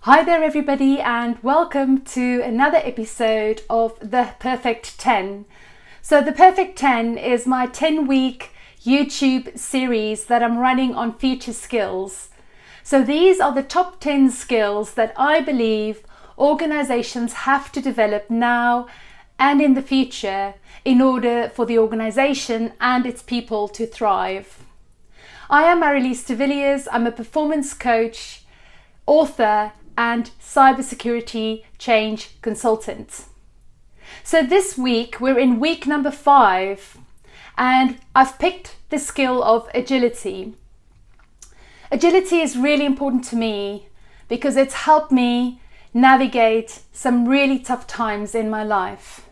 Hi there everybody, and welcome to another episode of The Perfect 10. So The Perfect 10 is my 10-week YouTube series that I'm running on future skills. So these are the top 10 skills that I believe organizations have to develop now and in the future in order for the organization and its people to thrive. I am Marilise de Villiers. I'm a performance coach, author, and cybersecurity change consultant. So this week we're in week number 5, and I've picked the skill of agility. Agility is really important to me because it's helped me navigate some really tough times in my life.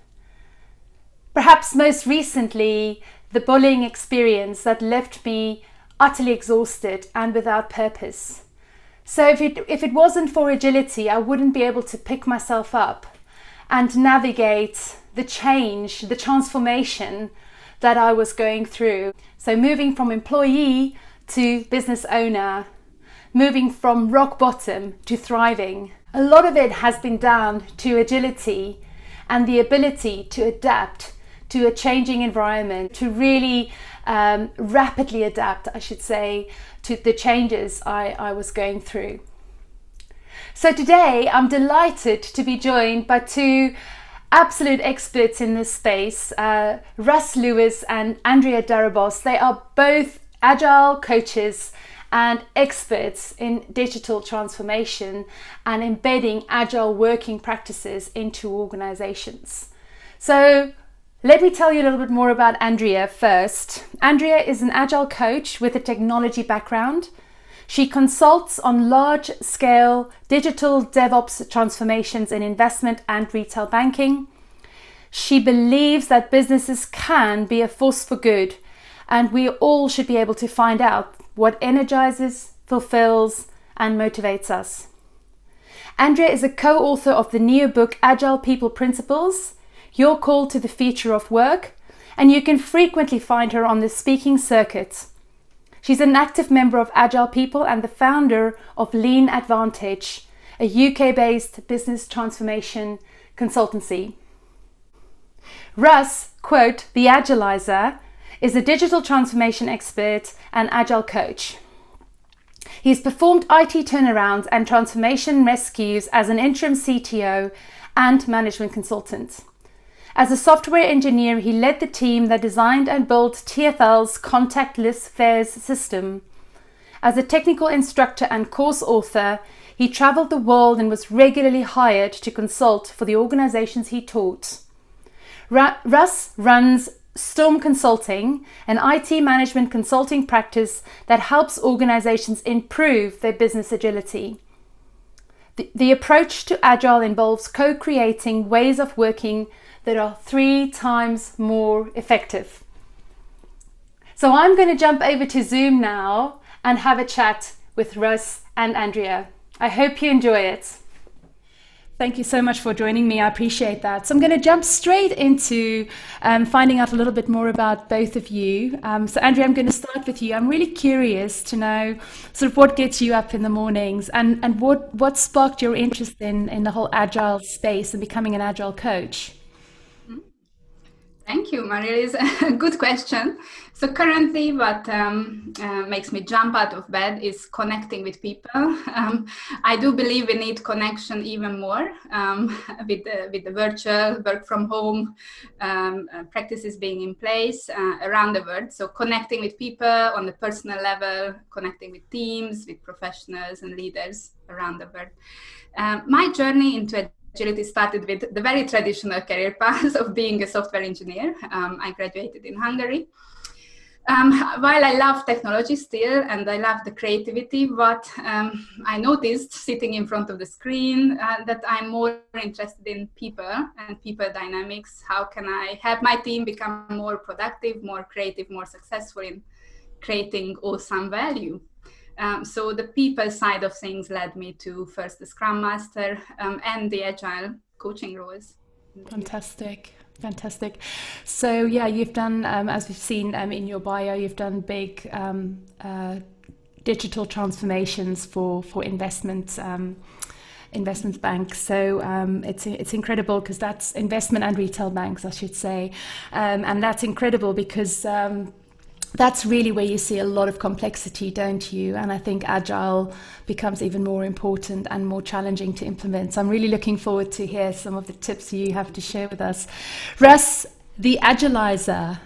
Perhaps most recently, the bullying experience that left me utterly exhausted and without purpose. So if it wasn't for agility, I wouldn't be able to pick myself up and navigate the change, the transformation that I was going through. So moving from employee to business owner, moving from rock bottom to thriving. A lot of it has been down to agility and the ability to adapt to a changing environment, to really rapidly adapt, I should say, to the changes I was going through. So today I'm delighted to be joined by two absolute experts in this space, Russ Lewis and Andrea Darabos. They are both Agile coaches and experts in digital transformation and embedding Agile working practices into organizations. So let me tell you a little bit more about Andrea first. Andrea is an Agile coach with a technology background. She consults on large-scale digital DevOps transformations in investment and retail banking. She believes that businesses can be a force for good, and we all should be able to find out what energizes, fulfills, and motivates us. Andrea is a co-author of the new book Agile People Principles, Your Call to the Future of Work, and you can frequently find her on the speaking circuit. She's an active member of Agile People and the founder of Lean Advantage, a UK-based business transformation consultancy. Russ, quote, the Agiliser, is a digital transformation expert and Agile coach. He's performed IT turnarounds and transformation rescues as an interim CTO and management consultant. As a software engineer, he led the team that designed and built TfL's contactless fares system. As a technical instructor and course author, he traveled the world and was regularly hired to consult for the organizations he taught. Russ runs Storm Consulting, an IT management consulting practice that helps organizations improve their business agility. The approach to Agile involves co-creating ways of working that are 3 times more effective. So I'm going to jump over to Zoom now and have a chat with Russ and Andrea. I hope you enjoy it. Thank you so much for joining me. I appreciate that. So I'm going to jump straight into finding out a little bit more about both of you. So Andrea, I'm going to start with you. I'm really curious to know sort of what gets you up in the mornings and what sparked your interest in the whole Agile space and becoming an Agile coach. Thank you, Marilise. Good question. So currently what makes me jump out of bed is connecting with people. I do believe we need connection even more with the virtual work from home practices being in place around the world. So connecting with people on the personal level, connecting with teams, with professionals and leaders around the world. My journey into agility started with the very traditional career path of being a software engineer. I graduated in Hungary. While I love technology still and I love the creativity, what I noticed sitting in front of the screen that I'm more interested in people and people dynamics. How can I help my team become more productive, more creative, more successful in creating awesome value? So the people side of things led me to first the Scrum Master and the Agile coaching roles. Fantastic. So yeah, you've done, as we've seen in your bio, you've done big digital transformations for investment investment banks. So it's incredible because that's investment and retail banks, I should say. And that's incredible because that's really where you see a lot of complexity, don't you? And I think Agile becomes even more important and more challenging to implement. So I'm really looking forward to hear some of the tips you have to share with us. Russ, the Agiliser.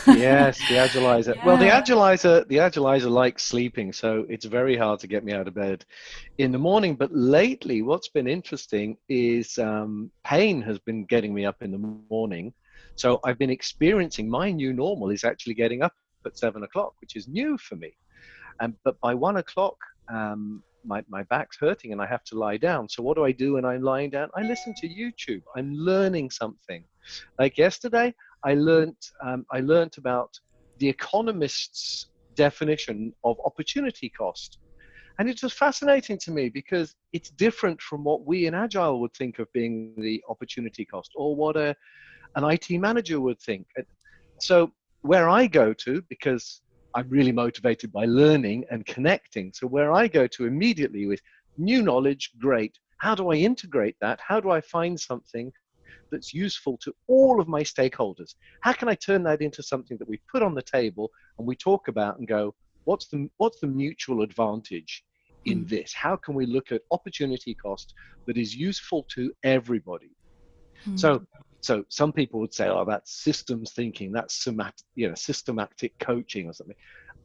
Yes, the Agiliser. Well, Yeah. the Agiliser likes sleeping, so it's very hard to get me out of bed in the morning. But lately, what's been interesting is pain has been getting me up in the morning. So I've been experiencing my new normal is actually getting up at 7 o'clock, which is new for me. But by 1 o'clock, my back's hurting and I have to lie down. So what do I do when I'm lying down? I listen to YouTube. I'm learning something. Like yesterday, I learned about the economist's definition of opportunity cost. And it was fascinating to me because it's different from what we in Agile would think of being the opportunity cost, or what an IT manager would think. So where I go to, because I'm really motivated by learning and connecting, so where I go to immediately with new knowledge, great. How do I integrate that? How do I find something that's useful to all of my stakeholders? How can I turn that into something that we put on the table and we talk about and go, what's the mutual advantage in this? How can we look at opportunity cost that is useful to everybody? So some people would say, oh, that's systems thinking, that's systematic coaching or something.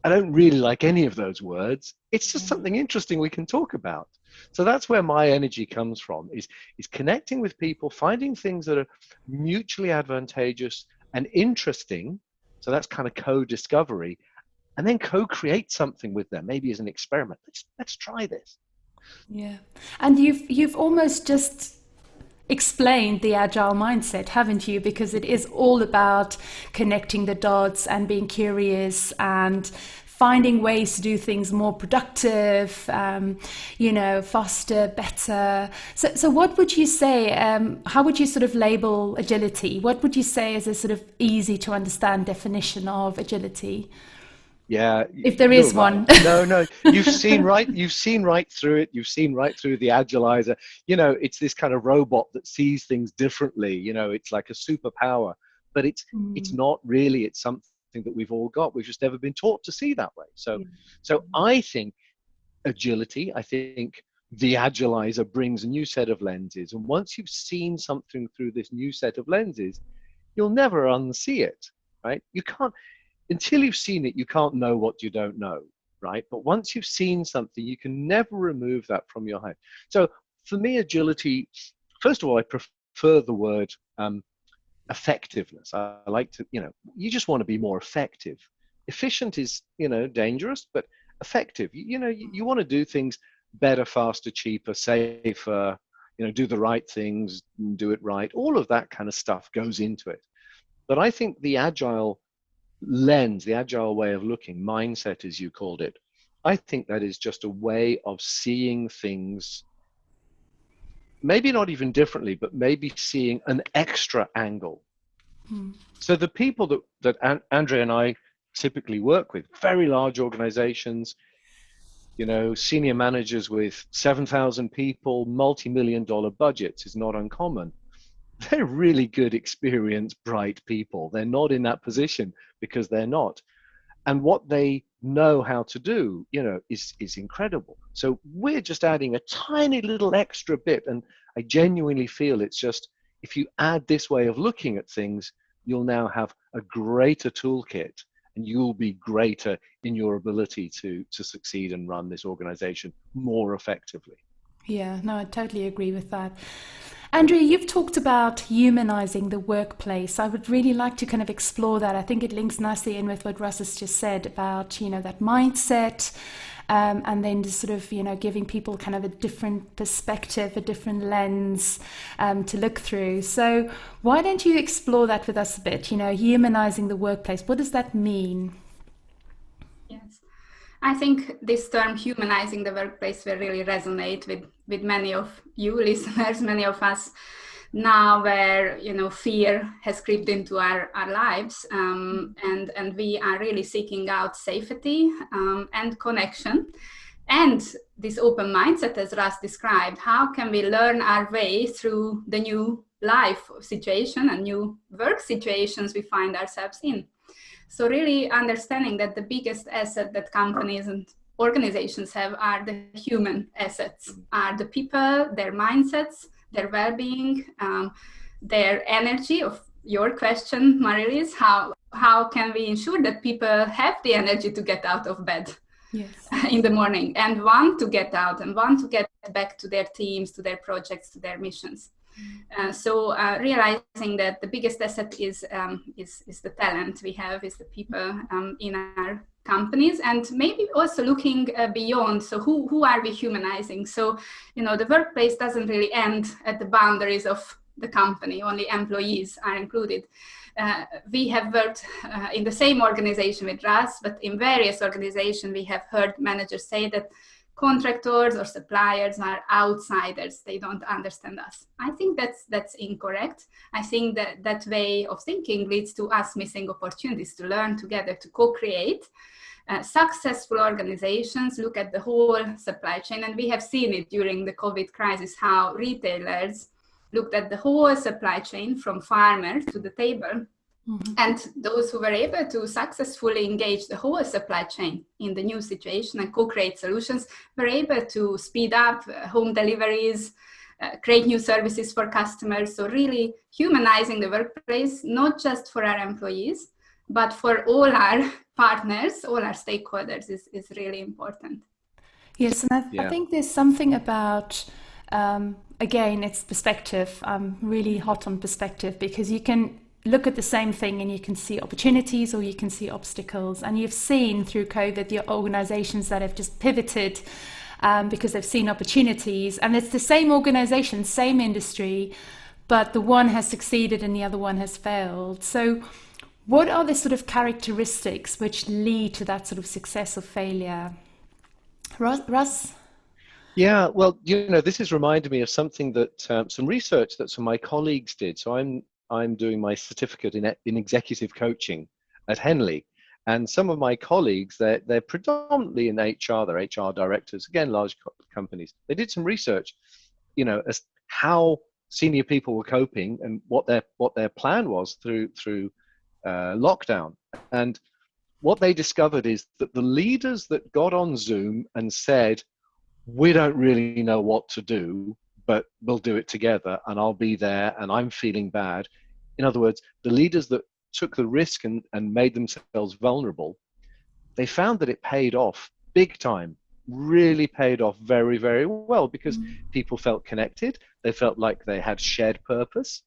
I don't really like any of those words. It's just something interesting we can talk about. So that's where my energy comes from, is connecting with people, finding things that are mutually advantageous and interesting. So that's kind of co-discovery, and then co-create something with them, maybe as an experiment. Let's try this. Yeah. And you've almost just explained the Agile mindset, haven't you? Because it is all about connecting the dots and being curious and finding ways to do things more productive, faster, better. So what would you say, how would you sort of label agility? What would you say is a sort of easy to understand definition of agility? Yeah, if there is one. No, you've seen right through it. You've seen right through the Agiliser. It's this kind of robot that sees things differently. It's like a superpower, but it's not really. It's something that we've all got. We've just never been taught to see that way. So I think agility. I think the Agiliser brings a new set of lenses, and once you've seen something through this new set of lenses, you'll never unsee it. Right? You can't. Until you've seen it, you can't know what you don't know, right? But once you've seen something, you can never remove that from your head. So for me, agility, first of all, I prefer the word effectiveness. I like to, you just want to be more effective. Efficient is, dangerous, but effective. You want to do things better, faster, cheaper, safer, do the right things, do it right. All of that kind of stuff goes into it. But I think the Agile lens, the Agile way of looking, mindset as you called it, I think that is just a way of seeing things, maybe not even differently, but maybe seeing an extra angle. So the people that Andrea and I typically work with, very large organizations, senior managers with 7,000 people, multi-million-dollar budgets is not uncommon. They're really good, experienced, bright people. They're not in that position because they're not. And what they know how to do, is incredible. So we're just adding a tiny little extra bit. And I genuinely feel it's just, if you add this way of looking at things, you'll now have a greater toolkit and you'll be greater in your ability to succeed and run this organization more effectively. Yeah, no, I totally agree with that. Andrea, you've talked about humanizing the workplace. I would really like to kind of explore that. I think it links nicely in with what Russ has just said about, that mindset, and then just sort of, giving people kind of a different perspective, a different lens to look through. So why don't you explore that with us a bit, humanizing the workplace? What does that mean? Yes. I think this term humanizing the workplace will really resonate with many of you listeners, many of us now, where fear has crept into our lives, and we are really seeking out safety and connection. And this open mindset, as Russ described, how can we learn our way through the new life situation and new work situations we find ourselves in? So really understanding that the biggest asset that companies and organizations have are the human assets, are the people, their mindsets, their well-being, their energy. Of your question, Marilis, how can we ensure that people have the energy to get out of bed? Yes. In the morning and want to get out and want to get back to their teams, to their projects, to their missions. So realizing that the biggest asset is the talent we have, is the people in our companies, and maybe also looking beyond. So who are we humanizing? So, the workplace doesn't really end at the boundaries of the company, only employees are included. We have worked in the same organization with Russ, but in various organizations we have heard managers say that contractors or suppliers are outsiders. They don't understand us. I think that's incorrect. I think that way of thinking leads to us missing opportunities to learn together, to co-create. Successful organizations look at the whole supply chain, and we have seen it during the COVID crisis, how retailers looked at the whole supply chain from farmer to the table. Mm-hmm. And those who were able to successfully engage the whole supply chain in the new situation and co-create solutions were able to speed up home deliveries, create new services for customers. So really humanizing the workplace, not just for our employees, but for all our partners, all our stakeholders is really important. Yes, and I think there's something about, again, it's perspective. I'm really hot on perspective, because you can look at the same thing and you can see opportunities or you can see obstacles. And you've seen through COVID the organizations that have just pivoted because they've seen opportunities. And it's the same organization, same industry, but the one has succeeded and the other one has failed. So what are the sort of characteristics which lead to that sort of success or failure? Russ? Yeah, well, this has reminded me of something that some research that some of my colleagues did. So I'm doing my certificate in executive coaching at Henley, and some of my colleagues, they're predominantly in HR. They're HR directors, again, large companies. They did some research, as how senior people were coping and what their plan was through lockdown. And what they discovered is that the leaders that got on Zoom and said, we don't really know what to do, but we'll do it together, and I'll be there, and I'm feeling bad. In other words, the leaders that took the risk and made themselves vulnerable, they found that it paid off big time, really paid off very, very well, because people felt connected. They felt like they had shared purpose.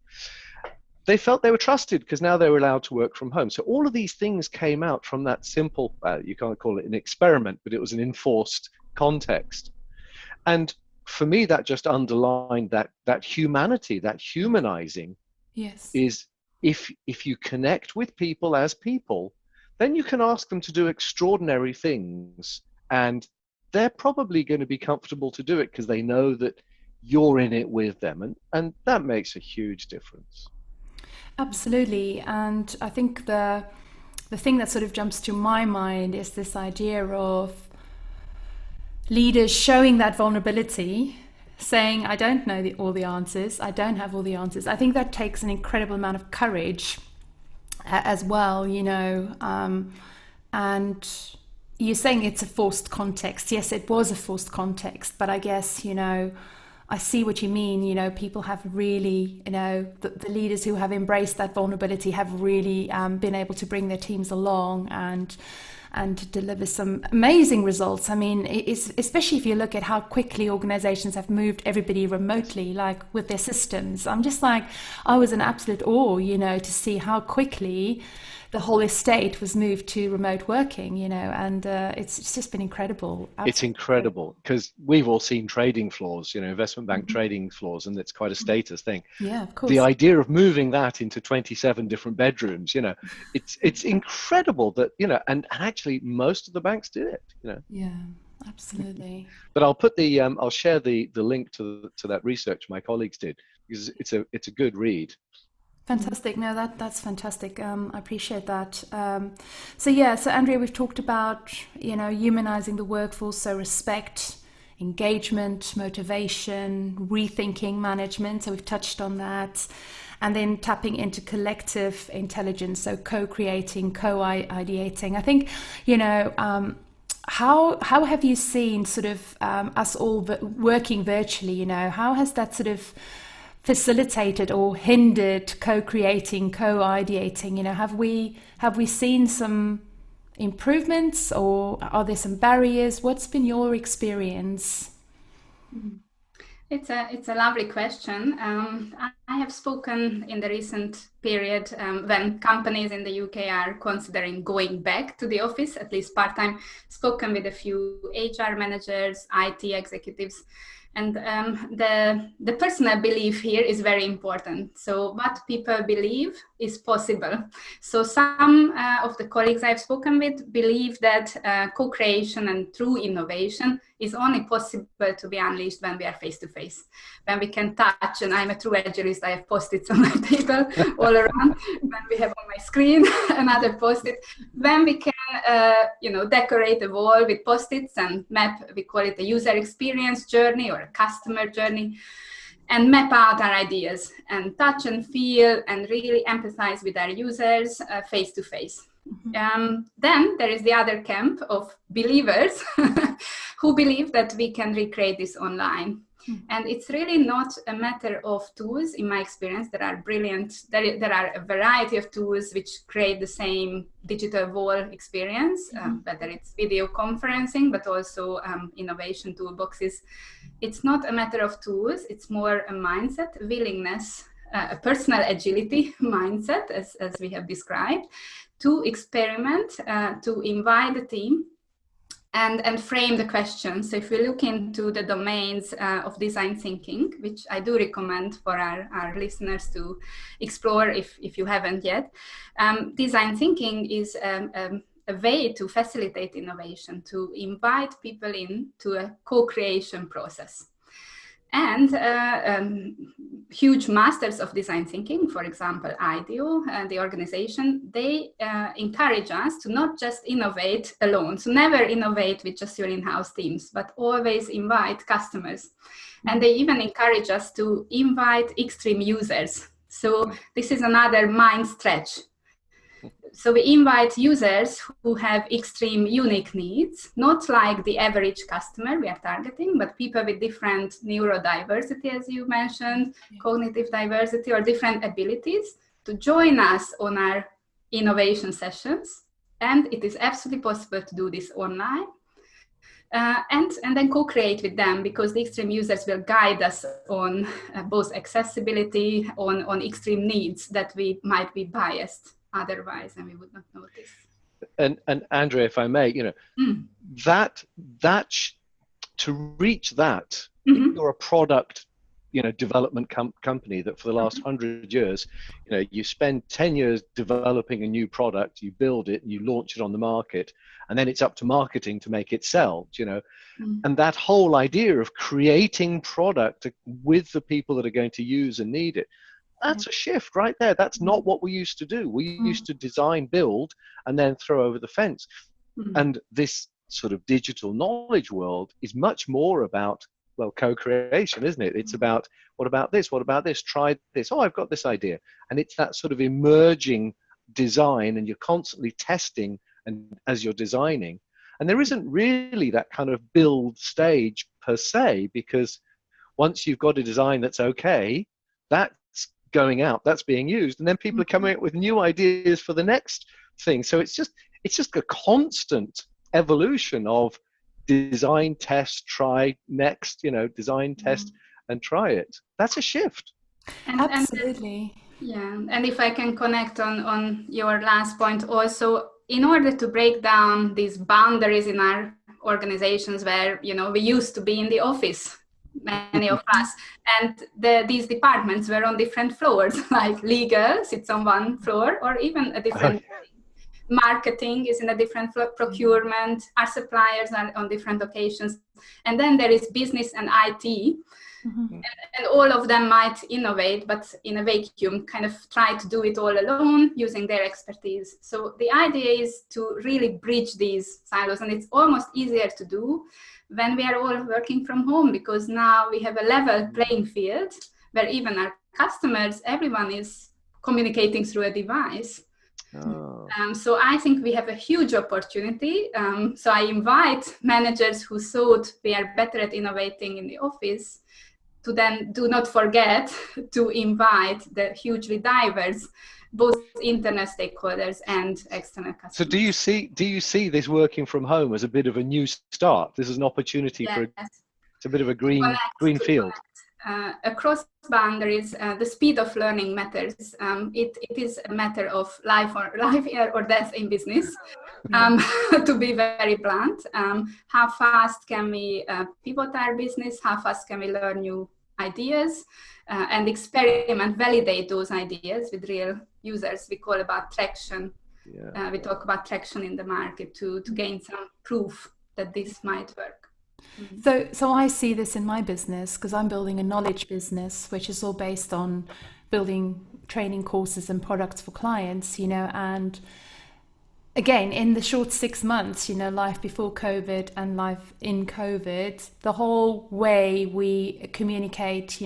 They felt they were trusted because now they were allowed to work from home. So all of these things came out from that simple, you can't call it an experiment, but it was an enforced context. And for me, that just underlined that humanity, that humanizing. Yes. Is if you connect with people as people, then you can ask them to do extraordinary things, and they're probably going to be comfortable to do it because they know that you're in it with them, and that makes a huge difference. Absolutely. And I think the thing that sort of jumps to my mind is this idea of leaders showing that vulnerability, saying, I don't know all the answers, I don't have all the answers. I think that takes an incredible amount of courage as well, and you're saying it's a forced context. Yes, it was a forced context, but I guess, I see what you mean. People have really, the leaders who have embraced that vulnerability have really been able to bring their teams along and deliver some amazing results. I mean, especially if you look at how quickly organizations have moved everybody remotely, like with their systems. I'm just like, I was in absolute awe, to see how quickly the whole estate was moved to remote working, and it's just been incredible. Absolutely. It's incredible because we've all seen trading floors, investment bank trading floors, and it's quite a status thing. Yeah, of course. The idea of moving that into 27 different bedrooms, it's incredible that, and actually most of the banks did it, Yeah, absolutely. But I'll put I'll share the link to that research my colleagues did, because it's a good read. Fantastic. No, that's fantastic. I appreciate that. So Andrea, we've talked about, humanizing the workforce, so respect, engagement, motivation, rethinking management. So we've touched on that. And then tapping into collective intelligence, so co-creating, co-ideating. I think, how have you seen sort of us all working virtually, how has that sort of facilitated or hindered co-creating, co-ideating? Have we seen some improvements, or are there some barriers? What's been your experience? It's a lovely question. I have spoken in the recent period when companies in the UK are considering going back to the office, at least part-time, spoken with a few HR managers, IT executives. And the personal belief here is very important. So what people believe is possible. So some of the colleagues I've spoken with believe that co-creation and true innovation is only possible to be unleashed when we are face-to-face, when we can touch. And I'm a true Agilist. I have Post-its on my table all around. When we have on my screen another Post-it, when we can, decorate a wall with Post-its and map, we call it a user experience journey or a customer journey, and map out our ideas and touch and feel and really empathize with our users face-to-face. Then there is the other camp of believers who believe that we can recreate this online. And it's really not a matter of tools. In my experience, there are brilliant, there are a variety of tools which create the same digital wall experience, whether it's video conferencing, but also innovation toolboxes. It's not a matter of tools, it's more a mindset, willingness, a personal agility mindset, as we have described, to experiment, to invite the team, and frame the question. So if we look into the domains of design thinking, which I do recommend for our listeners to explore if you haven't yet, design thinking is a way to facilitate innovation, to invite people into a co-creation process. And huge masters of design thinking, for example, IDEO, the organization, they encourage us to not just innovate alone. So never innovate with just your in-house teams, but always invite customers. And they even encourage us to invite extreme users. So this is another mind stretch. So we invite users who have extreme unique needs, not like the average customer we are targeting, but people with different neurodiversity, as you mentioned, cognitive diversity, or different abilities, to join us on our innovation sessions. And it is absolutely possible to do this online. And then co-create with them, because the extreme users will guide us on both accessibility, on extreme needs that we might be biased otherwise, and we would not notice. And Andrea, if I may, to reach that, if you're a product, development company that for the last 100 years, you spend 10 years developing a new product, you build it, and you launch it on the market, and then it's up to marketing to make it sell, and that whole idea of creating product with the people that are going to use and need it, that's a shift right there. That's not what we used to do. We used to design, build, and then throw over the fence. And this sort of digital knowledge world is much more about, co-creation, isn't it? It's about, what about this? What about this? Try this. Oh, I've got this idea. And it's that sort of emerging design, and you're constantly testing and as you're designing. And there isn't really that kind of build stage per se, because once you've got a design that's okay, that's going out, that's being used, and then people are coming up with new ideas for the next thing. So it's just a constant evolution of design, test, try, next, design, test, and try it. That's a shift. Absolutely. And if I can connect on your last point also, in order to break down these boundaries in our organizations where, we used to be in the office, many of us, and these departments were on different floors, like legal sits on one floor, or even a different marketing is in a different floor, procurement, our suppliers are on different locations, and then there is business and IT. And all of them might innovate, but in a vacuum, kind of try to do it all alone using their expertise. So the idea is to really bridge these silos, and it's almost easier to do when we are all working from home, because now we have a level playing field where even our customers, everyone is communicating through a device. So I think we have a huge opportunity. So I invite managers who thought they are better at innovating in the office to then do not forget to invite the hugely diverse, both internal stakeholders and external customers. So do you see this working from home as a bit of a new start? This is an opportunity for it's a bit of a green field. Across boundaries, the speed of learning matters. It is a matter of life or death in business. To be very blunt, how fast can we pivot our business? How fast can we learn new ideas and experiment, validate those ideas with real users? We call about traction. We talk about traction in the market to gain some proof that this might work. So I see this in my business because I'm building a knowledge business, which is all based on building training courses and products for clients, and again, in the short 6 months, life before COVID and life in COVID, the whole way we communicate,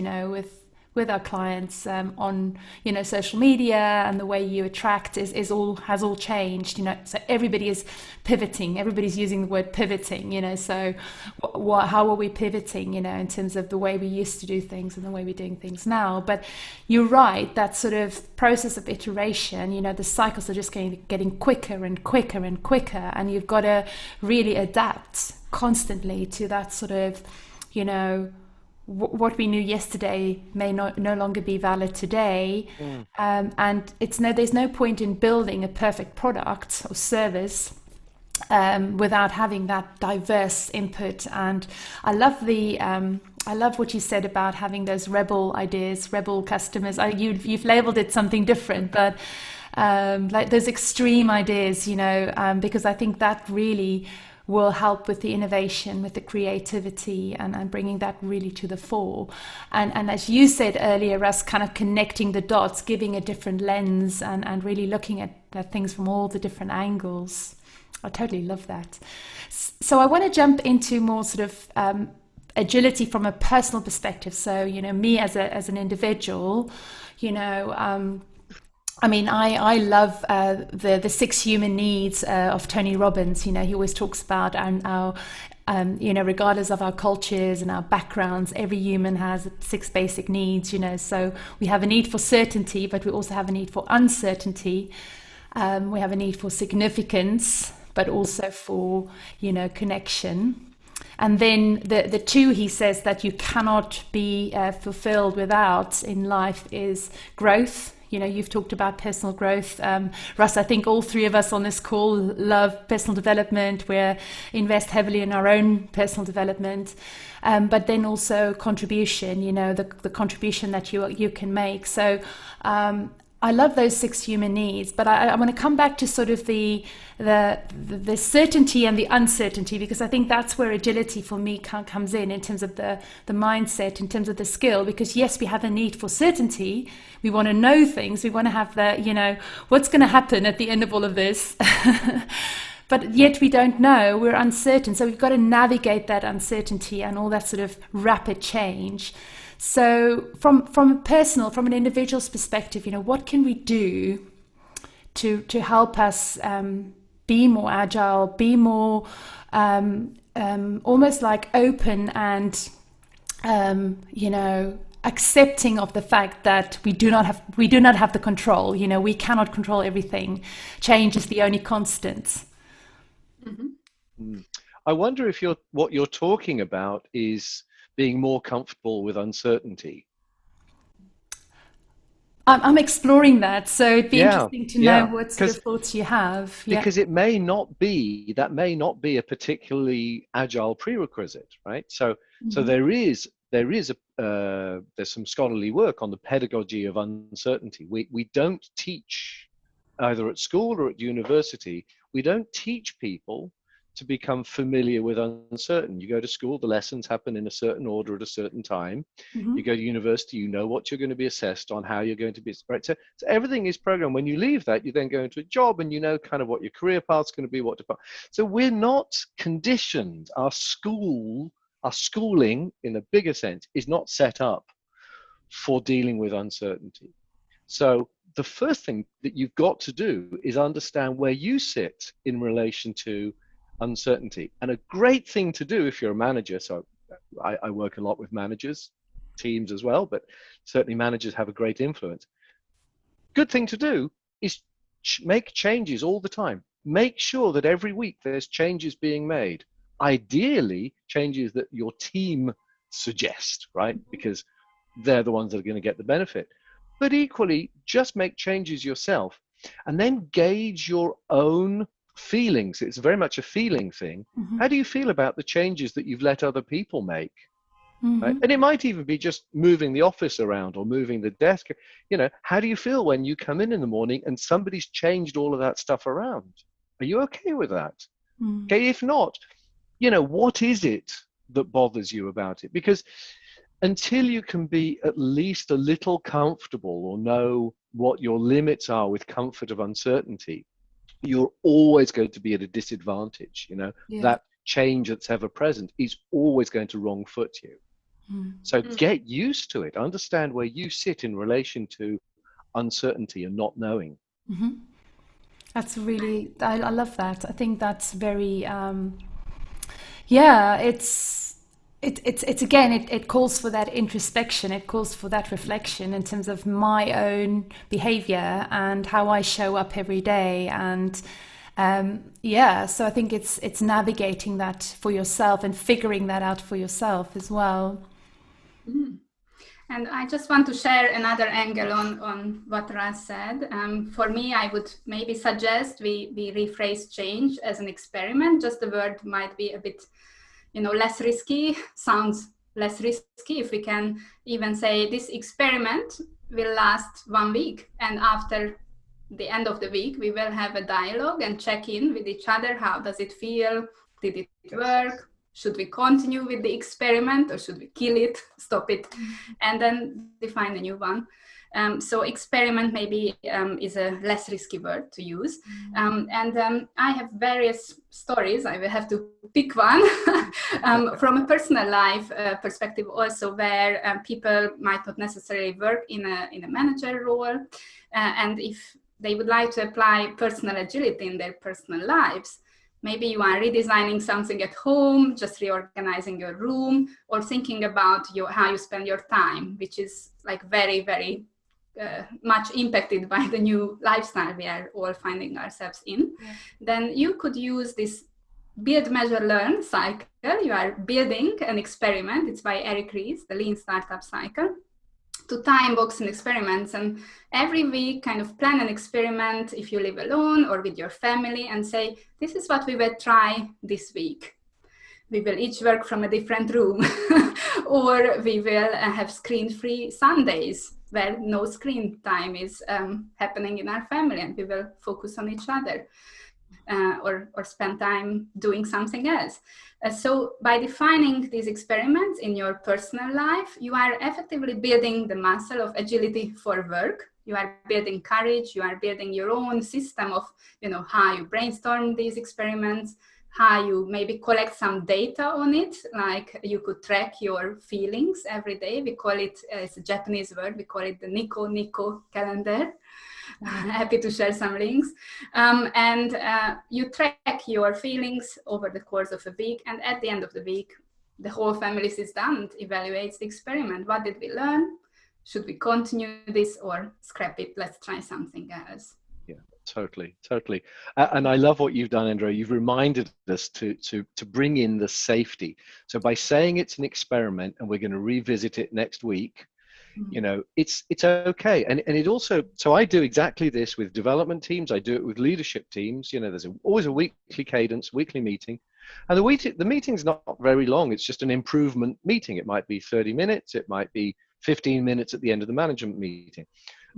with our clients on social media, and the way you attract has all changed. So everybody is pivoting, everybody's using the word pivoting. So how are we pivoting, in terms of the way we used to do things and the way we're doing things now? But you're right, that sort of process of iteration, the cycles are just getting quicker and quicker and quicker, and you've got to really adapt constantly to that sort of, what we knew yesterday may no longer be valid today. And there's no point in building a perfect product or service without having that diverse input. And I love what you said about having those rebel ideas, rebel customers. You've labeled it something different, but like those extreme ideas, because I think that really will help with the innovation, with the creativity, and bringing that really to the fore. And as you said earlier, Russ, kind of connecting the dots, giving a different lens, and really looking at things from all the different angles. I totally love that. So I want to jump into more sort of agility from a personal perspective. So, me as an individual, I love the 6 human needs of Tony Robbins. He always talks about our regardless of our cultures and our backgrounds, every human has 6 basic needs. So we have a need for certainty, but we also have a need for uncertainty. We have a need for significance, but also for connection. And then the 2 he says that you cannot be fulfilled without in life is growth. You've talked about personal growth. Russ, I think all 3 of us on this call love personal development. We invest heavily in our own personal development. But then also contribution, the contribution that you can make. So I love those 6 human needs, but I want to come back to sort of the certainty and the uncertainty, because I think that's where agility for me comes in terms of the mindset, in terms of the skill. Because yes, we have a need for certainty. We want to know things. We want to have what's going to happen at the end of all of this. But yet we don't know. We're uncertain. So we've got to navigate that uncertainty and all that sort of rapid change. So from an individual's perspective, what can we do to help us be more agile, be more almost like open and accepting of the fact that we do not have the control. We cannot control everything. Change is the only constant. I wonder if what you're talking about is being more comfortable with uncertainty. I'm exploring that, so it'd be interesting to know what sort of thoughts you have. Because that may not be a particularly agile prerequisite, right? So there's some scholarly work on the pedagogy of uncertainty. We don't teach, either at school or at university, we don't teach people to become familiar with uncertain. You go to school, the lessons happen in a certain order at a certain time. You go to university, you know what you're going to be assessed on, how you're going to be, right? So everything is programmed. When you leave that, you then go into a job and you know kind of what your career path's going to be, what department. So we're not conditioned. Our schooling in a bigger sense is not set up for dealing with uncertainty. So the first thing that you've got to do is understand where you sit in relation to uncertainty. And a great thing to do if you're a manager, so I work a lot with managers, teams as well, but certainly managers have a great influence. Good thing to do is make changes all the time. Make sure that every week there's changes being made. Ideally, changes that your team suggest, right? Because they're the ones that are going to get the benefit. But equally, just make changes yourself and then gauge your own feelings. It's very much a feeling thing. How do you feel about the changes that you've let other people make? Right? And it might even be just moving the office around or moving the desk. You know, how do you feel when you come in the morning and somebody's changed all of that stuff around? Are you okay with that? Okay, if not, you know, what is it that bothers you about it? Because until you can be at least a little comfortable or know what your limits are with comfort of uncertainty, you're always going to be at a disadvantage. You know, that change that's ever present is always going to wrong foot you. So get used to it. Understand where you sit in relation to uncertainty and not knowing. That's really, I love that. I think that's very, it's again, it calls for that introspection. It calls for that reflection in terms of my own behavior and how I show up every day. And so I think it's navigating that for yourself and figuring that out for yourself as well. And I just want to share another angle on what Russ said. For me, I would maybe suggest we rephrase change as an experiment. Just the word might be a bit, less risky, sounds less risky. If we can even say this experiment will last 1 week. And after the end of the week, we will have a dialogue and check in with each other. How does it feel? Did it work? Should we continue with the experiment or should we kill it, stop it, and then define a new one? So experiment maybe is a less risky word to use. I have various stories. I will have to pick one from a personal life perspective also, where people might not necessarily work in a manager role. And if they would like to apply personal agility in their personal lives, maybe you are redesigning something at home, just reorganizing your room, or thinking about how you spend your time, which is like very, very much impacted by the new lifestyle we are all finding ourselves in. Then you could use this build, measure, learn cycle. You are building an experiment. It's by Eric Ries, the Lean Startup Cycle, to time box and experiments, and every week kind of plan an experiment if you live alone or with your family and say, this is what we will try this week. We will each work from a different room or we will have screen-free Sundays where no screen time is happening in our family and we will focus on each other. Or spend time doing something else. So by defining these experiments in your personal life, you are effectively building the muscle of agility for work. You are building courage. You are building your own system of, how you brainstorm these experiments, how you maybe collect some data on it, like you could track your feelings every day. We call it, it's a Japanese word, we call it the Nico calendar. Happy to share some links. You track your feelings over the course of a week. And at the end of the week, the whole family sits down and evaluates the experiment. What did we learn? Should we continue this or scrap it? Let's try something else. Yeah, totally. And I love what you've done, Andrea. You've reminded us to bring in the safety. So by saying it's an experiment and we're going to revisit it next week, it's okay. And it also, so I do exactly this with development teams. I do it with leadership teams. There's always a weekly cadence, weekly meeting. And the meeting's not very long. It's just an improvement meeting. It might be 30 minutes. It might be 15 minutes at the end of the management meeting.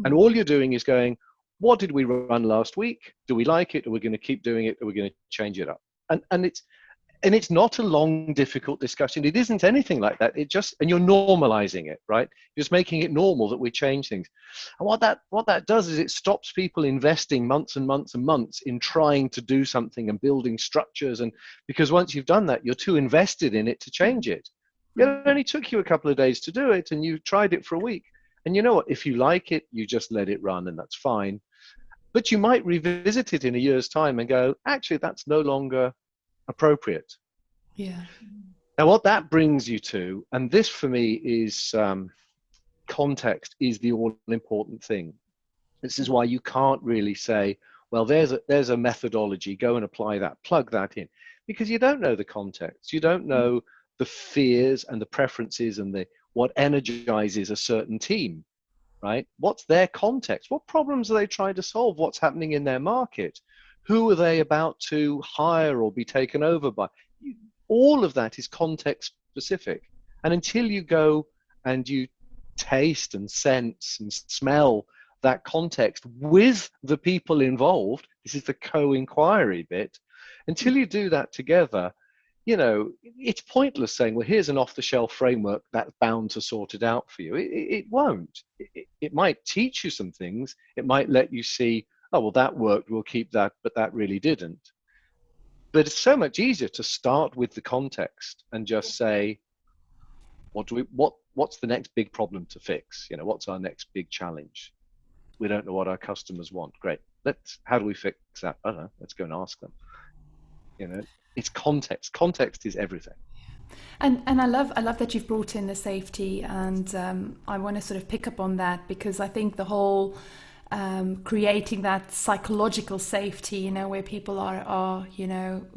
And all you're doing is going, what did we run last week? Do we like it? Are we going to keep doing it? Are we going to change it up? And it's not a long, difficult discussion. It isn't anything like that. And you're normalizing it, right? You're just making it normal that we change things. And what that does is it stops people investing months and months and months in trying to do something and building structures. And because once you've done that, you're too invested in it to change it. It only took you a couple of days to do it, and you tried it for a week. And you know what? If you like it, you just let it run, and that's fine. But you might revisit it in a year's time and go, actually, that's no longer appropriate. Yeah. Now, what that brings you to, and this for me is context, is the all-important thing. This is why you can't really say, well, there's a methodology, go and apply that, plug that in, because you don't know the context. You don't know the fears and the preferences and what energizes a certain team, right? What's their context? What problems are they trying to solve? What's happening in their market? Who are they about to hire or be taken over by? All of that is context specific. And until you go and you taste and sense and smell that context with the people involved, this is the co-inquiry bit, until you do that together, it's pointless saying, well, here's an off-the-shelf framework that's bound to sort it out for you. It won't. It might teach you some things. It might let you see, oh, well, that worked, we'll keep that, but that really didn't. But it's so much easier to start with the context and just say, what's the next big problem to fix? What's our next big challenge? We don't know what our customers want. Great. How do we fix that? I don't know. Let's go and ask them. It's context. Context is everything. And I love that you've brought in the safety, and I want to sort of pick up on that, because I think the whole creating that psychological safety, where people are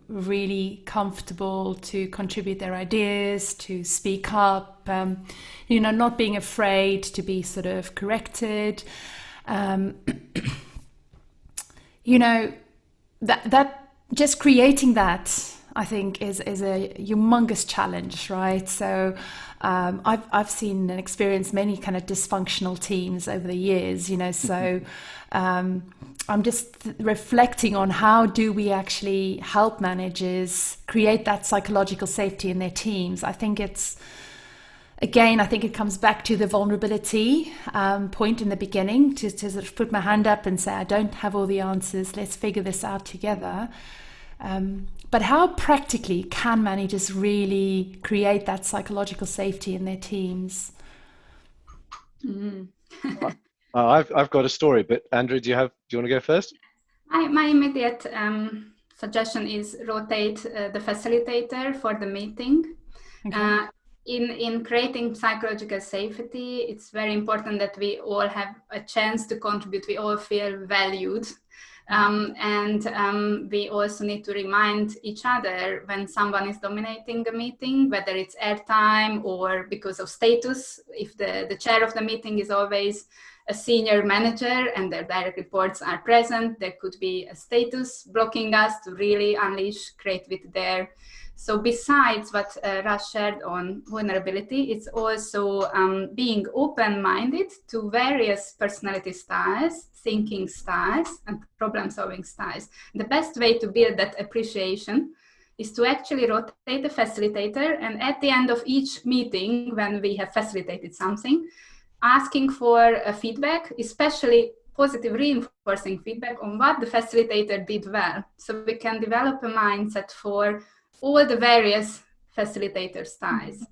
really comfortable to contribute their ideas, to speak up, not being afraid to be sort of corrected. That just creating that, I think, is a humongous challenge, right? So I've seen and experienced many kind of dysfunctional teams over the years, so I'm just reflecting on how do we actually help managers create that psychological safety in their teams. I think it comes back to the vulnerability point in the beginning, to sort of put my hand up and say, I don't have all the answers, let's figure this out together. But how practically can managers really create that psychological safety in their teams? I've got a story, but Andrea, do you want to go first? My immediate suggestion is rotate the facilitator for the meeting. Okay. In creating psychological safety, it's very important that we all have a chance to contribute. We all feel valued. And we also need to remind each other when someone is dominating the meeting, whether it's airtime or because of status. If the chair of the meeting is always a senior manager and their direct reports are present, there could be a status blocking us to really unleash creativity there. So besides what Russ shared on vulnerability, it's also being open-minded to various personality styles, thinking styles, and problem-solving styles. The best way to build that appreciation is to actually rotate the facilitator, and at the end of each meeting, when we have facilitated something, asking for a feedback, especially positive reinforcing feedback on what the facilitator did well. So we can develop a mindset for all the various facilitator styles.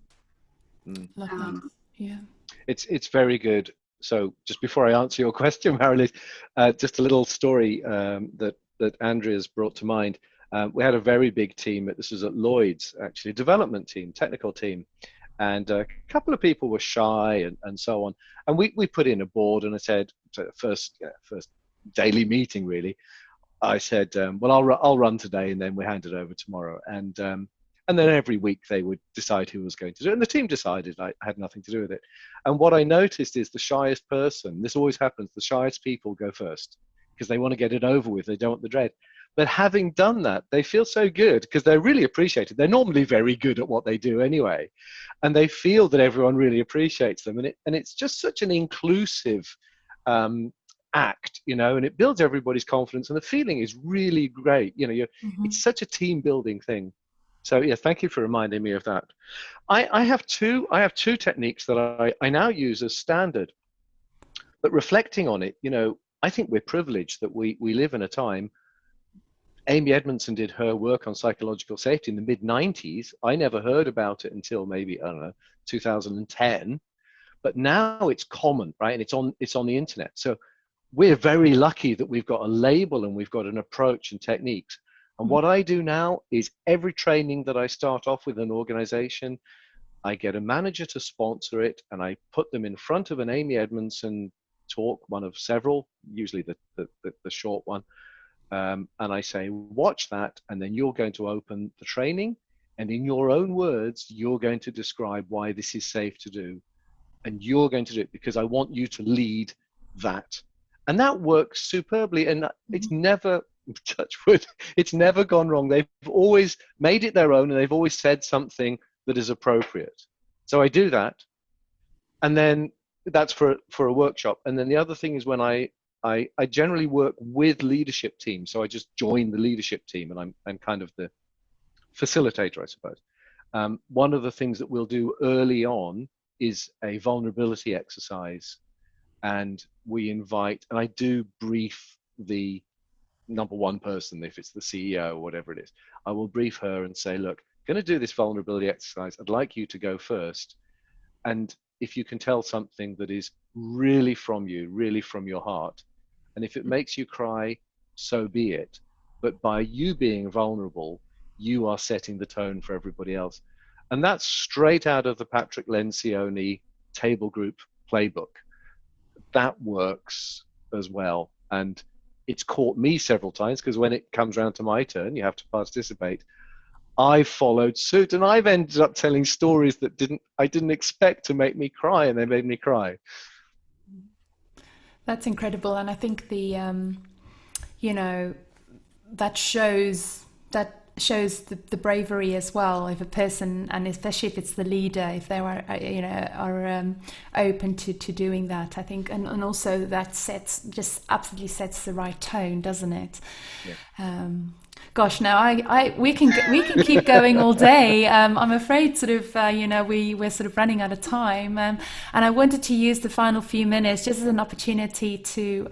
Yeah, it's very good. So just before I answer your question, Marilyn, just a little story that Andrea's brought to mind. We had a very big team. This was at Lloyd's, actually, development team, technical team, and a couple of people were shy and so on. And we put in a board, and I said, first daily meeting really, I said, well, I'll run today, and then we hand it over tomorrow. And then every week they would decide who was going to do it. And the team decided. I had nothing to do with it. And what I noticed is the shyest person, this always happens, the shyest people go first because they want to get it over with. They don't want the dread. But having done that, they feel so good because they're really appreciated. They're normally very good at what they do anyway. And they feel that everyone really appreciates them. And it's just such an inclusive act, and it builds everybody's confidence, and the feeling is really great. It's such a team building thing. So yeah, thank you for reminding me of that. I have two techniques that I now use as standard, but reflecting on it, I think we're privileged that we live in a time. Amy Edmondson did her work on psychological safety in the mid-90s. I never heard about it until maybe, I don't know, 2010. But now it's common, right? And it's on the internet. So we're very lucky that we've got a label and we've got an approach and techniques. And what I do now is every training that I start off with an organization, I get a manager to sponsor it, and I put them in front of an Amy Edmondson talk, one of several, usually the short one. And I say, watch that, and then you're going to open the training, and in your own words, you're going to describe why this is safe to do. And you're going to do it because I want you to lead that. And that works superbly. And it's never, touch wood, it's never gone wrong. They've always made it their own, and they've always said something that is appropriate. So I do that. And then that's for a workshop. And then the other thing is when I generally work with leadership teams. So I just join the leadership team, and I'm kind of the facilitator, I suppose. One of the things that we'll do early on is a vulnerability exercise. And we invite, and I do brief the number one person, if it's the CEO or whatever it is, I will brief her and say, look, I'm going to do this vulnerability exercise. I'd like you to go first. And if you can tell something that is really from you, really from your heart, and if it makes you cry, so be it. But by you being vulnerable, you are setting the tone for everybody else. And that's straight out of the Patrick Lencioni table group playbook. That works as well. And it's caught me several times, because when it comes around to my turn, you have to participate. I followed suit, and I've ended up telling stories that I didn't expect to make me cry, and they made me cry. That's incredible. And I think that shows the bravery as well, if a person, and especially if it's the leader, if they are open to doing that, I think, and also that absolutely sets the right tone, doesn't it? Yeah. Gosh, now we can keep going all day. I'm afraid we're sort of running out of time, and I wanted to use the final few minutes just as an opportunity to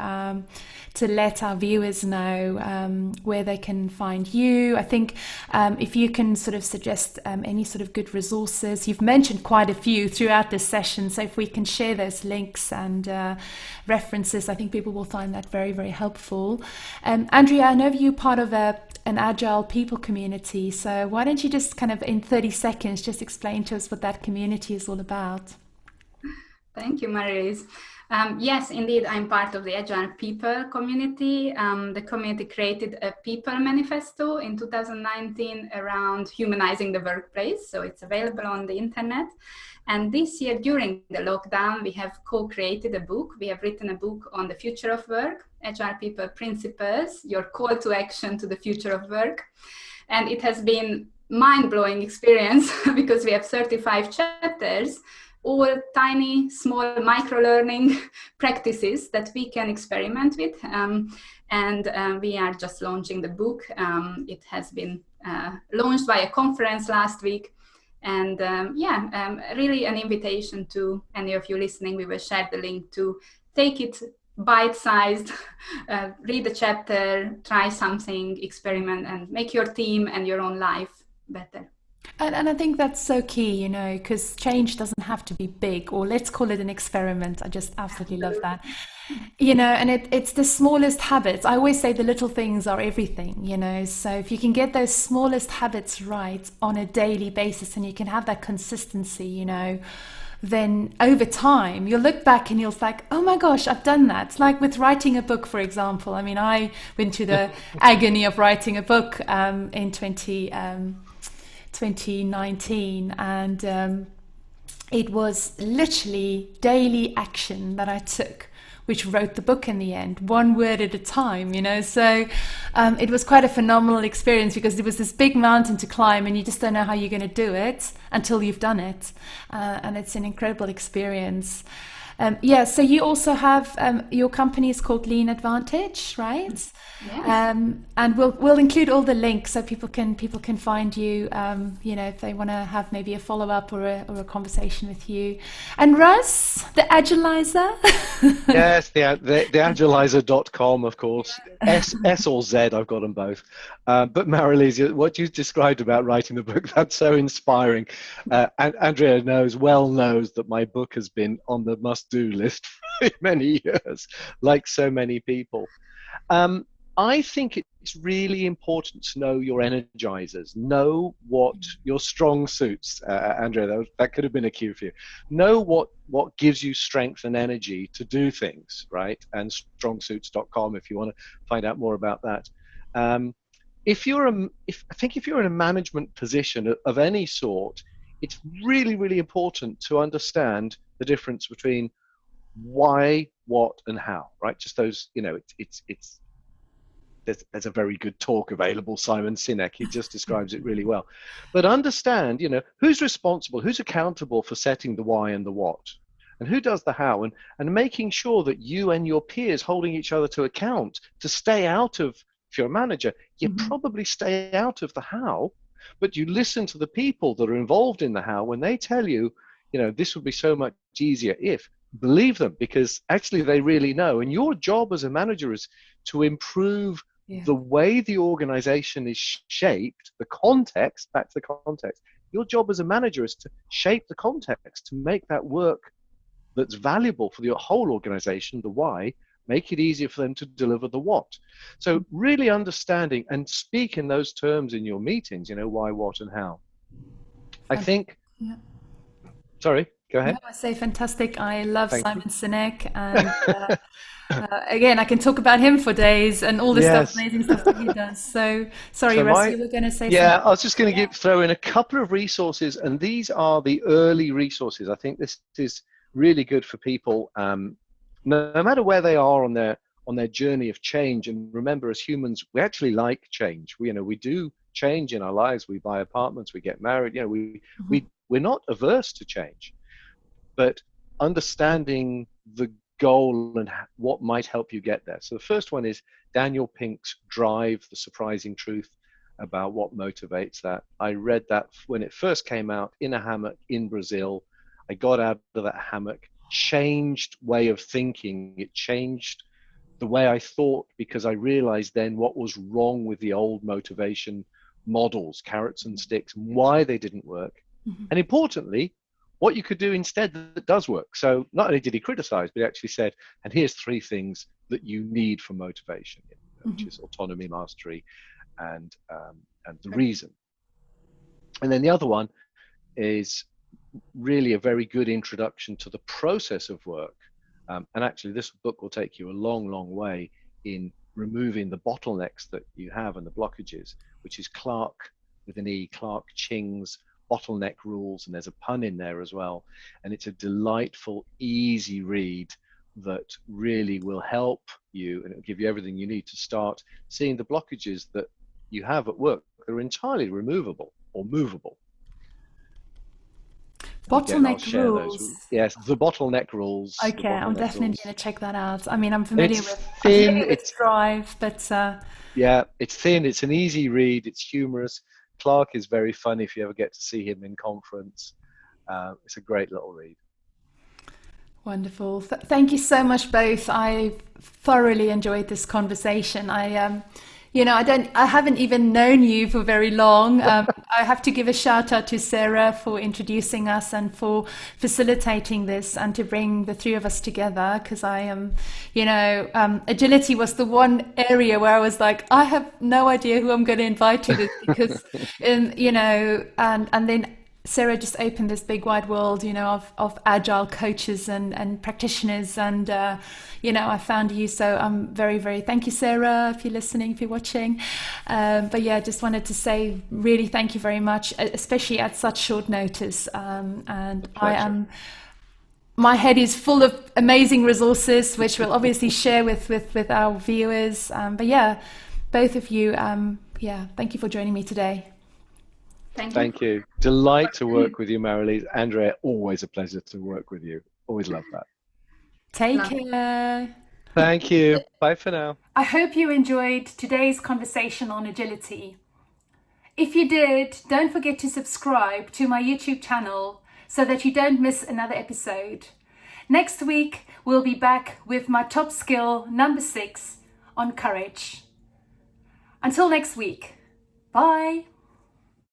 let our viewers know where they can find you. I think if you can sort of suggest any sort of good resources. You've mentioned quite a few throughout this session, so if we can share those links and references, I think people will find that very, very helpful. Andrea, I know you're part of an Agile people community, so why don't you just kind of in 30 seconds just explain to us what that community is all about? Thank you, Marie-Louise. Yes, indeed, I'm part of the Agile People community. The community created a people manifesto in 2019 around humanizing the workplace. So it's available on the internet. And this year, during the lockdown, we have co-created a book. We have written a book on the future of work, Agile People Principles, your call to action to the future of work. And it has been mind-blowing experience because we have 35 chapters, all tiny, small micro-learning practices that we can experiment with. We are just launching the book. It has been launched by a conference last week. And really an invitation to any of you listening. We will share the link to take it bite-sized, read the chapter, try something, experiment, and make your team and your own life better. And I think that's so key, because change doesn't have to be big, or let's call it an experiment. I just absolutely love that. And it's the smallest habits. I always say the little things are everything, so if you can get those smallest habits right on a daily basis, and you can have that consistency, then over time you'll look back and you'll think, oh my gosh, I've done that. Like with writing a book, for example. I mean, I went through the agony of writing a book in 2019, and it was literally daily action that I took, which wrote the book in the end, one word at a time, so it was quite a phenomenal experience, because there was this big mountain to climb and you just don't know how you're going to do it until you've done it, and it's an incredible experience. Yeah, so you also have your company is called Lean Advantage, right? Yes. And we'll include all the links so people can find you, if they want to have maybe a follow-up or a conversation with you. And Russ, the Agiliser. Yes, the Agiliser.com, of course. S or Z, I've got them both. But Marilise, what you described about writing the book, that's so inspiring. And Andrea well knows that my book has been on the must-do list for many years, like so many people. I think it's really important to know your energizers, know what your strong suits, Andrea, that could have been a cue for you. Know what gives you strength and energy to do things, right? And strongsuits.com if you want to find out more about that. If you're in a management position of any sort, it's really, really important to understand the difference between why, what, and how, right? Just those, there's a very good talk available, Simon Sinek, he just describes it really well. But understand, who's responsible, who's accountable for setting the why and the what, and who does the how, and making sure that you and your peers holding each other to account to stay out of, if you're a manager, you probably stay out of the how, but you listen to the people that are involved in the how when they tell you, this would be so much easier if, believe them, because actually they really know. And your job as a manager is to improve the way the organization is shaped, the context, back to the context. Your job as a manager is to shape the context, to make that work that's valuable for the whole organization, the why, make it easier for them to deliver the what. So really understanding and speak in those terms in your meetings, why, what, and how. I think, sorry, go ahead. No, I say fantastic. I love Thank Simon Sinek, and again, I can talk about him for days and all the amazing stuff that he does. So, sorry, Russ, you were going to say something. Yeah, I was just going to throw in a couple of resources, and these are the early resources. I think this is really good for people, no matter where they are on their journey of change. And remember, as humans, we actually like change. We do change in our lives. We buy apartments, we get married. We're not averse to change, but understanding the goal and what might help you get there. So the first one is Daniel Pink's Drive, the Surprising Truth about what motivates that. I read that when it first came out in a hammock in Brazil. I got out of that hammock, changed way of thinking. It changed the way I thought, because I realized then what was wrong with the old motivation models, carrots and sticks, why they didn't work. And importantly, what you could do instead that does work. So not only did he criticize, but he actually said, and here's 3 things that you need for motivation, which is autonomy, mastery, and the reason. And then the other one is really a very good introduction to the process of work. And actually, this book will take you a long, long way in removing the bottlenecks that you have and the blockages, which is Clark with an E, Clark Ching's Bottleneck Rules, and there's a pun in there as well. And it's a delightful, easy read that really will help you, and it'll give you everything you need to start seeing the blockages that you have at work that are entirely removable or movable. Bottleneck rules. Yes, the bottleneck rules. Okay, I'm definitely going to check that out. I mean, I'm familiar with Drive, but yeah, it's thin. It's an easy read. It's humorous. Clark is very funny if you ever get to see him in conference. It's a great little read. Wonderful. Thank you so much, both. I thoroughly enjoyed this conversation. I haven't even known you for very long. I have to give a shout out to Sarah for introducing us and for facilitating this and to bring the 3 of us together, because I am, agility was the one area where I was like, I have no idea who I'm going to invite to this, because, and then Sarah just opened this big wide world, of agile coaches and practitioners, and I found you, so I'm very, very thank you, Sarah, if you're listening, if you're watching. But yeah, just wanted to say really thank you very much, especially at such short notice. And my head is full of amazing resources, which we'll obviously share with our viewers. But yeah, both of you, thank you for joining me today. Thank you. Delight to work with you, Marilise. Andrea, always a pleasure to work with you. Always love that. Take Love. care. Thank you. Bye for now. I hope you enjoyed today's conversation on agility. If you did, don't forget to subscribe to my YouTube channel so that you don't miss another episode. Next week, we'll be back with my top skill, number 6, on courage. Until next week, bye.